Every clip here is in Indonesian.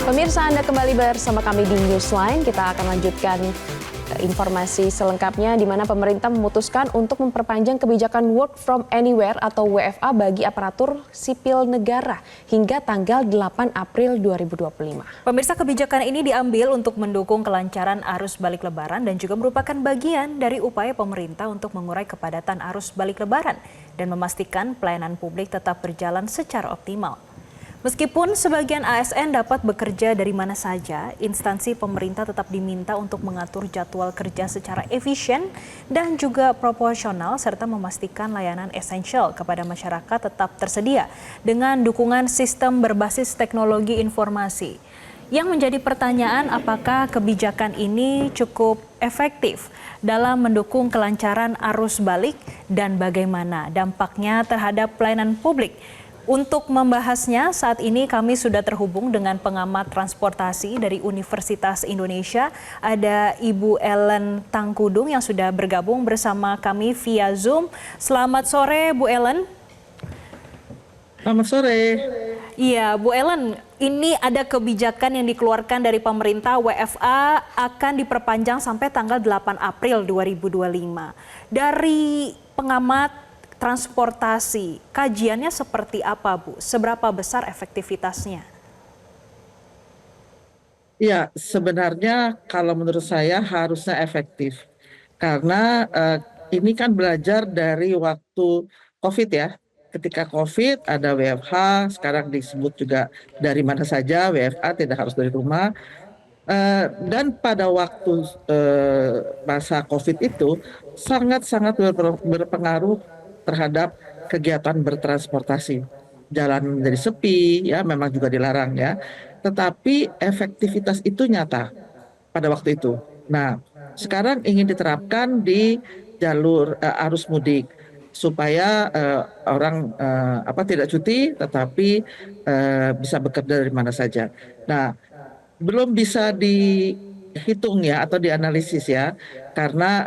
Pemirsa, Anda kembali bersama kami di Newsline. Kita akan lanjutkan informasi selengkapnya di mana pemerintah memutuskan untuk memperpanjang kebijakan work from anywhere atau WFA bagi aparatur sipil negara hingga tanggal 8 April 2025. Pemirsa, kebijakan ini diambil untuk mendukung kelancaran arus balik Lebaran dan juga merupakan bagian dari upaya pemerintah untuk mengurai kepadatan arus balik Lebaran dan memastikan pelayanan publik tetap berjalan secara optimal. Meskipun sebagian ASN dapat bekerja dari mana saja, instansi pemerintah tetap diminta untuk mengatur jadwal kerja secara efisien dan juga proporsional serta memastikan layanan esensial kepada masyarakat tetap tersedia dengan dukungan sistem berbasis teknologi informasi. Yang menjadi pertanyaan, apakah kebijakan ini cukup efektif dalam mendukung kelancaran arus balik dan bagaimana dampaknya terhadap pelayanan publik? Untuk membahasnya, saat ini kami sudah terhubung dengan pengamat transportasi dari Universitas Indonesia. Ada Ibu Ellen Tangkudung yang sudah bergabung bersama kami via Zoom. Selamat sore, Bu Ellen. Selamat sore. Iya, Bu Ellen, ini ada kebijakan yang dikeluarkan dari pemerintah, WFA akan diperpanjang sampai tanggal 8 April 2025. Dari pengamat transportasi, kajiannya seperti apa, Bu? Seberapa besar efektivitasnya? Ya, sebenarnya kalau menurut saya harusnya efektif. Karena ini kan belajar dari waktu COVID ya. Ketika COVID ada WFH, sekarang disebut juga dari mana saja, WFA tidak harus dari rumah. Dan pada waktu masa COVID itu sangat-sangat berpengaruh terhadap kegiatan bertransportasi. Jalan menjadi sepi, ya memang juga dilarang ya. Tetapi efektivitas itu nyata pada waktu itu. Nah, sekarang ingin diterapkan di jalur arus mudik supaya orang tidak cuti, tetapi bisa bekerja dari mana saja. Nah, belum bisa dihitung ya atau dianalisis ya, karena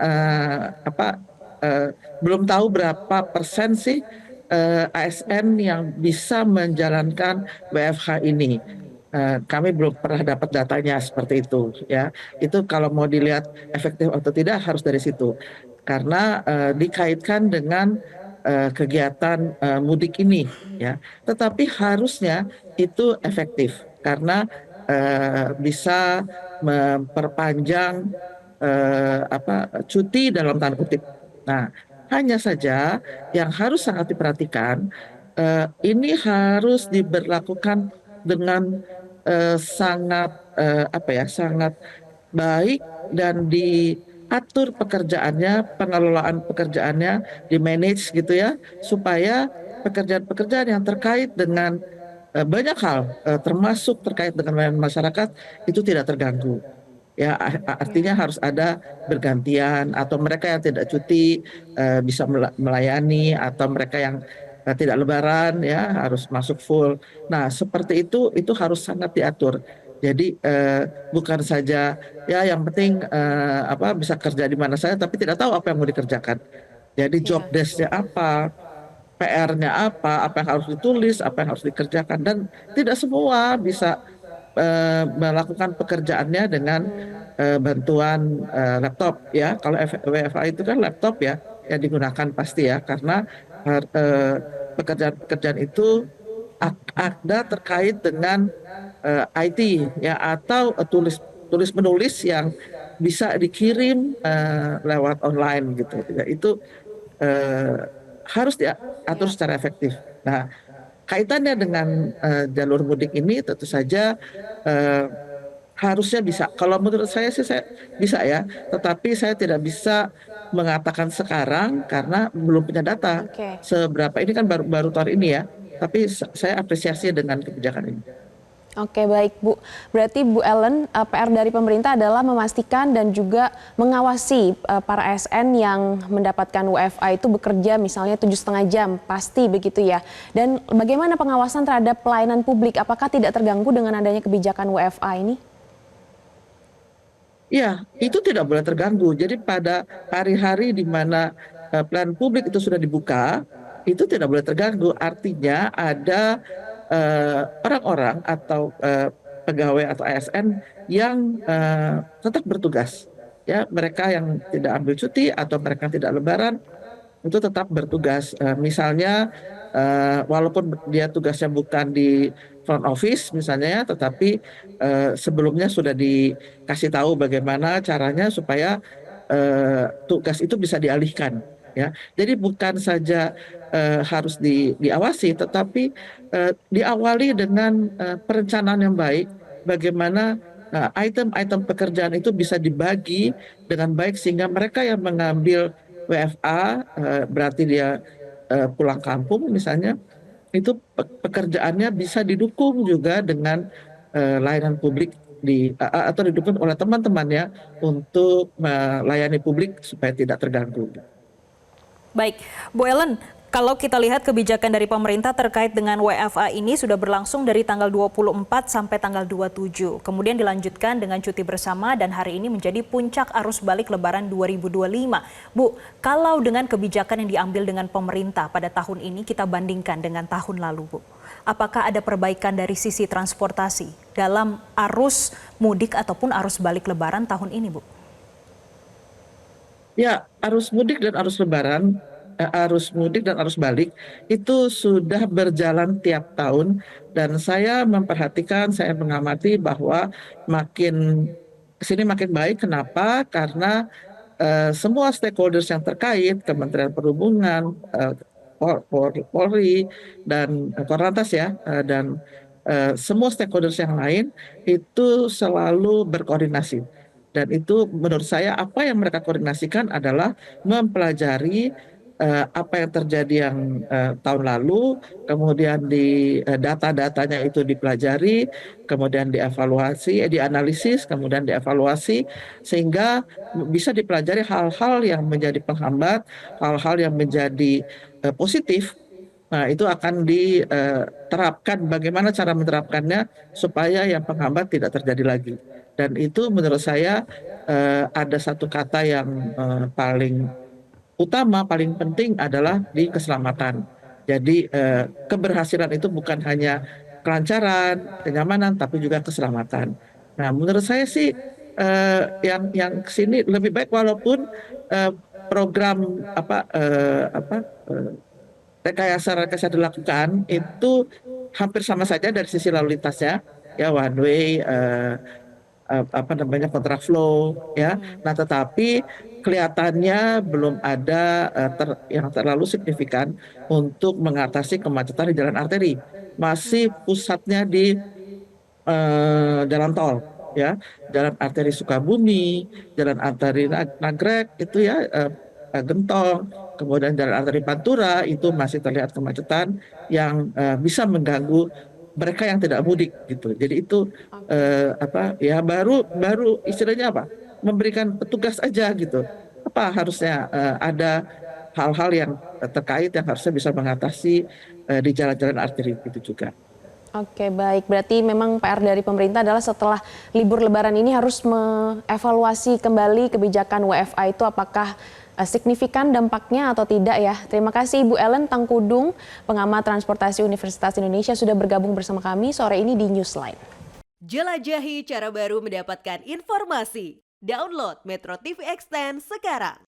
belum tahu berapa persen sih ASN yang bisa menjalankan WFH ini. Kami belum pernah dapat datanya seperti itu ya. Itu kalau mau dilihat efektif atau tidak harus dari situ, karena dikaitkan dengan kegiatan mudik ini ya. Tetapi harusnya itu efektif karena bisa memperpanjang cuti dalam tanda kutip. Nah, hanya saja yang harus sangat diperhatikan, ini harus diberlakukan dengan sangat baik dan diatur pekerjaannya, pengelolaan pekerjaannya, di-manage gitu ya, supaya pekerjaan-pekerjaan yang terkait dengan banyak hal, termasuk terkait dengan layanan masyarakat itu tidak terganggu. Ya, artinya harus ada bergantian atau mereka yang tidak cuti bisa melayani, atau mereka yang tidak lebaran ya harus masuk full. Nah, seperti itu harus sangat diatur. Jadi bukan saja ya yang penting bisa kerja di mana saja tapi tidak tahu apa yang mau dikerjakan. Jadi job desk-nya apa, PR-nya apa yang harus ditulis, apa yang harus dikerjakan, dan tidak semua bisa melakukan pekerjaannya dengan bantuan laptop ya. Kalau WFA itu kan laptop ya yang digunakan pasti ya, karena pekerjaan-pekerjaan itu ada terkait dengan IT ya, atau tulis menulis yang bisa dikirim lewat online gitu ya. Itu harus diatur secara efektif. Nah, kaitannya dengan jalur mudik ini tentu saja harusnya bisa. Kalau menurut saya sih saya bisa ya, tetapi saya tidak bisa mengatakan sekarang karena belum punya data seberapa. Ini kan baru tahun ini ya, tapi saya apresiasi dengan kebijakan ini. Oke, baik Bu. Berarti Bu Ellen, PR dari pemerintah adalah memastikan dan juga mengawasi para ASN yang mendapatkan WFA itu bekerja misalnya 7,5 jam, pasti begitu ya. Dan bagaimana pengawasan terhadap pelayanan publik? Apakah tidak terganggu dengan adanya kebijakan WFA ini? Ya, itu tidak boleh terganggu. Jadi pada hari-hari di mana pelayanan publik itu sudah dibuka, itu tidak boleh terganggu. Artinya ada orang-orang atau pegawai atau ASN yang tetap bertugas. Ya, mereka yang tidak ambil cuti atau mereka yang tidak lebaran itu tetap bertugas. Misalnya walaupun dia tugasnya bukan di front office misalnya ya, tetapi sebelumnya sudah dikasih tahu bagaimana caranya supaya tugas itu bisa dialihkan. Ya, jadi bukan saja harus diawasi, tetapi diawali dengan perencanaan yang baik, bagaimana item-item pekerjaan itu bisa dibagi dengan baik sehingga mereka yang mengambil WFA berarti dia pulang kampung misalnya, itu pekerjaannya bisa didukung juga dengan layanan publik atau didukung oleh teman-temannya untuk melayani publik supaya tidak terganggu. Baik, Bu Ellen, kalau kita lihat kebijakan dari pemerintah terkait dengan WFA ini sudah berlangsung dari tanggal 24 sampai tanggal 27. Kemudian dilanjutkan dengan cuti bersama dan hari ini menjadi puncak arus balik Lebaran 2025. Bu, kalau dengan kebijakan yang diambil dengan pemerintah pada tahun ini kita bandingkan dengan tahun lalu, Bu. Apakah ada perbaikan dari sisi transportasi dalam arus mudik ataupun arus balik Lebaran tahun ini, Bu? Ya, arus mudik dan arus lebaran, arus mudik dan arus balik itu sudah berjalan tiap tahun dan saya memperhatikan, saya mengamati bahwa makin kesini makin baik. Kenapa? Karena semua stakeholders yang terkait, Kementerian Perhubungan, Polri dan Korlantas ya, dan semua stakeholders yang lain itu selalu berkoordinasi. Dan itu menurut saya apa yang mereka koordinasikan adalah mempelajari apa yang terjadi yang tahun lalu, kemudian di data-datanya itu dipelajari, kemudian dievaluasi, dianalisis, kemudian dievaluasi, sehingga bisa dipelajari hal-hal yang menjadi penghambat, hal-hal yang menjadi positif. Nah, itu akan diterapkan, bagaimana cara menerapkannya supaya yang penghambat tidak terjadi lagi. Dan itu menurut saya ada satu kata yang paling utama, paling penting adalah di keselamatan. Jadi keberhasilan itu bukan hanya kelancaran, kenyamanan, tapi juga keselamatan. Nah, menurut saya sih yang kesini lebih baik walaupun program rekayasa dilakukan itu hampir sama saja dari sisi lalu lintasnya, ya one way, kontraflow, ya. Nah, tetapi kelihatannya belum ada yang terlalu signifikan untuk mengatasi kemacetan di jalan arteri. Masih pusatnya di jalan tol, ya, jalan arteri Sukabumi, jalan arteri Nagrek itu ya, Gentong, kemudian jalan arteri Pantura itu masih terlihat kemacetan yang bisa mengganggu mereka yang tidak mudik gitu. Jadi itu baru istilahnya apa? Memberikan petugas aja gitu. Apa harusnya ada hal-hal yang terkait yang harusnya bisa mengatasi di jalan-jalan arteri itu juga. Oke, baik. Berarti memang PR dari pemerintah adalah setelah libur Lebaran ini harus mengevaluasi kembali kebijakan WFA itu apakah signifikan dampaknya atau tidak ya. Terima kasih Ibu Ellen Tangkudung, pengamat transportasi Universitas Indonesia sudah bergabung bersama kami sore ini di Newsline. Jelajahi cara baru mendapatkan informasi. Download Metro TV Extend sekarang.